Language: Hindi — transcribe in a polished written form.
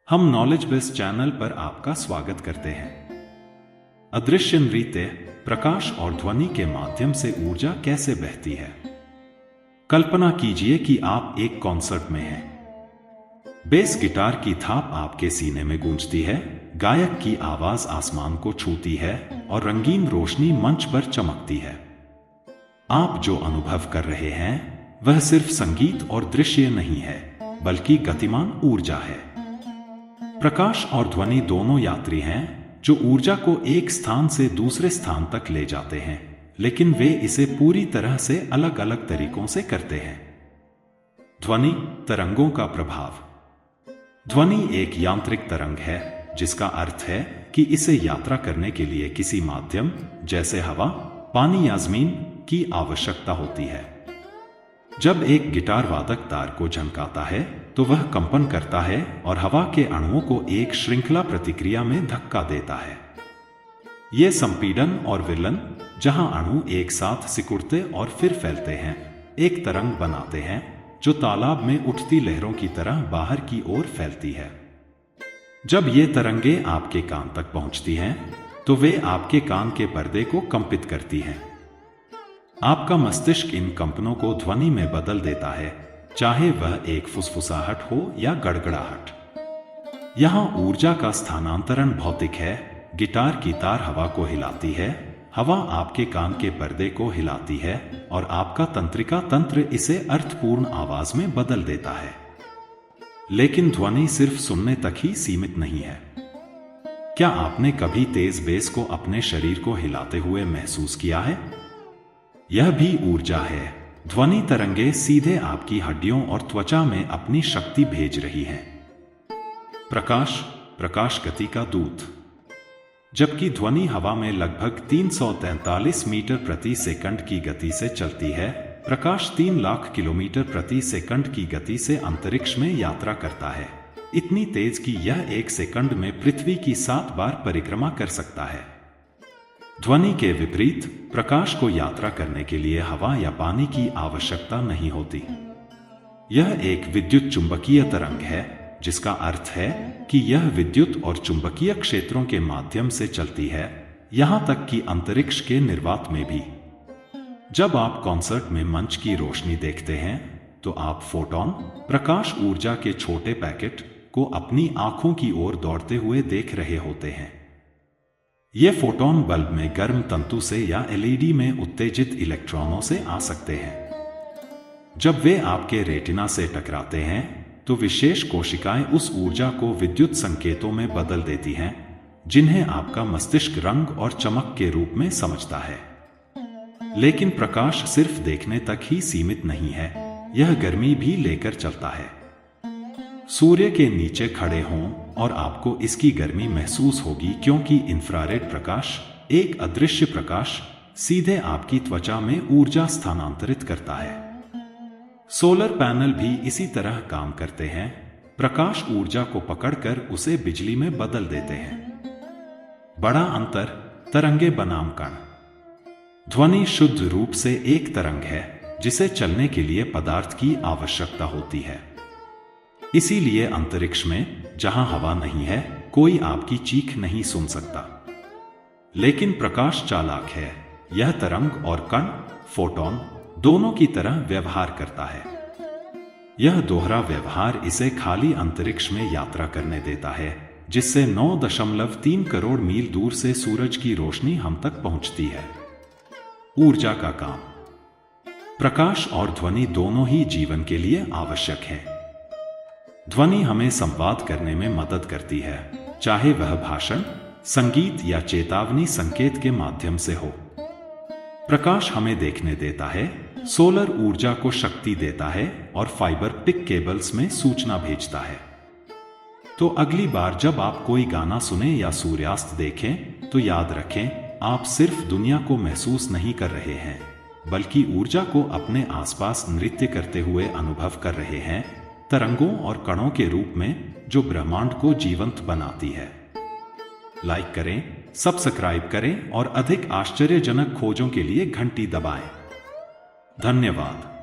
हम नॉलेज बेस चैनल पर आपका स्वागत करते हैं। अदृश्य नृत्य, प्रकाश और ध्वनि के माध्यम से ऊर्जा कैसे बहती है। कल्पना कीजिए कि आप एक कॉन्सर्ट में हैं। बेस गिटार की थाप आपके सीने में गूंजती है, गायक की आवाज आसमान को छूती है और रंगीन रोशनी मंच पर चमकती है। आप जो अनुभव कर रहे हैं वह सिर्फ संगीत और दृश्य नहीं है, बल्कि गतिमान ऊर्जा है। प्रकाश और ध्वनि दोनों यात्री हैं जो ऊर्जा को एक स्थान से दूसरे स्थान तक ले जाते हैं, लेकिन वे इसे पूरी तरह से अलग अलग तरीकों से करते हैं। ध्वनि तरंगों का प्रभाव। ध्वनि एक यांत्रिक तरंग है, जिसका अर्थ है कि इसे यात्रा करने के लिए किसी माध्यम जैसे हवा, पानी या जमीन की आवश्यकता होती है। जब एक गिटार वादक तार को झनकाता है तो वह कंपन करता है और हवा के अणुओं को एक श्रृंखला प्रतिक्रिया में धक्का देता है। ये संपीड़न और विलन, जहां अणु एक साथ सिकुड़ते और फिर फैलते हैं, एक तरंग बनाते हैं जो तालाब में उठती लहरों की तरह बाहर की ओर फैलती है। जब ये तरंगे आपके कान तक पहुंचती हैं तो वे आपके कान के पर्दे को कंपित करती हैं। आपका मस्तिष्क इन कंपनों को ध्वनि में बदल देता है, चाहे वह एक फुसफुसाहट हो या गड़गड़ाहट। यहां ऊर्जा का स्थानांतरण भौतिक है। गिटार की तार हवा को हिलाती है, हवा आपके कान के पर्दे को हिलाती है और आपका तंत्रिका तंत्र इसे अर्थपूर्ण आवाज में बदल देता है। लेकिन ध्वनि सिर्फ सुनने तक ही सीमित नहीं है। क्या आपने कभी तेज बेस को अपने शरीर को हिलाते हुए महसूस किया है? यह भी ऊर्जा है। ध्वनि तरंगे सीधे आपकी हड्डियों और त्वचा में अपनी शक्ति भेज रही हैं। प्रकाश गति का दूत। जबकि ध्वनि हवा में लगभग 343 मीटर प्रति सेकंड की गति से चलती है, प्रकाश 3 लाख किलोमीटर प्रति सेकंड की गति से अंतरिक्ष में यात्रा करता है। इतनी तेज कि यह 1 सेकंड में पृथ्वी की 7 बार परिक्रमा कर सकता है। ध्वनि के विपरीत, प्रकाश को यात्रा करने के लिए हवा या पानी की आवश्यकता नहीं होती। यह एक विद्युत चुंबकीय तरंग है, जिसका अर्थ है कि यह विद्युत और चुंबकीय क्षेत्रों के माध्यम से चलती है, यहां तक कि अंतरिक्ष के निर्वात में भी। जब आप कॉन्सर्ट में मंच की रोशनी देखते हैं तो आप फोटॉन, प्रकाश ऊर्जा के छोटे पैकेट को अपनी आंखों की ओर दौड़ते हुए देख रहे होते हैं। ये फोटॉन बल्ब में गर्म तंतु से या एलईडी में उत्तेजित इलेक्ट्रॉनों से आ सकते हैं। जब वे आपके रेटिना से टकराते हैं तो विशेष कोशिकाएं उस ऊर्जा को विद्युत संकेतों में बदल देती हैं, जिन्हें आपका मस्तिष्क रंग और चमक के रूप में समझता है। लेकिन प्रकाश सिर्फ देखने तक ही सीमित नहीं है, यह गर्मी भी लेकर चलता है। सूर्य के नीचे खड़े हों और आपको इसकी गर्मी महसूस होगी, क्योंकि इंफ्रारेड प्रकाश, एक अदृश्य प्रकाश, सीधे आपकी त्वचा में ऊर्जा स्थानांतरित करता है। सोलर पैनल भी इसी तरह काम करते हैं। प्रकाश ऊर्जा को पकड़कर उसे बिजली में बदल देते हैं। बड़ा अंतर, तरंगे बनाम कण। ध्वनि शुद्ध रूप से एक तरंग है जिसे चलने के लिए पदार्थ की आवश्यकता होती है। इसीलिए अंतरिक्ष में, जहां हवा नहीं है, कोई आपकी चीख नहीं सुन सकता। लेकिन प्रकाश चालाक है। यह तरंग और कण, फोटॉन, दोनों की तरह व्यवहार करता है। यह दोहरा व्यवहार इसे खाली अंतरिक्ष में यात्रा करने देता है, जिससे 9.3 करोड़ मील दूर से सूरज की रोशनी हम तक पहुंचती है। ऊर्जा का काम। प्रकाश और ध्वनि दोनों ही जीवन के लिए आवश्यक है। ध्वनि हमें संवाद करने में मदद करती है, चाहे वह भाषण, संगीत या चेतावनी संकेत के माध्यम से हो। प्रकाश हमें देखने देता है, सोलर ऊर्जा को शक्ति देता है और फाइबर पिक केबल्स में सूचना भेजता है। तो अगली बार जब आप कोई गाना सुने या सूर्यास्त देखें तो याद रखें, आप सिर्फ दुनिया को महसूस नहीं कर रहे हैं, बल्कि ऊर्जा को अपने आसपास नृत्य करते हुए अनुभव कर रहे हैं, तरंगों और कणों के रूप में, जो ब्रह्मांड को जीवंत बनाती है। लाइक करें, सब्सक्राइब करें और अधिक आश्चर्यजनक खोजों के लिए घंटी दबाएं। धन्यवाद।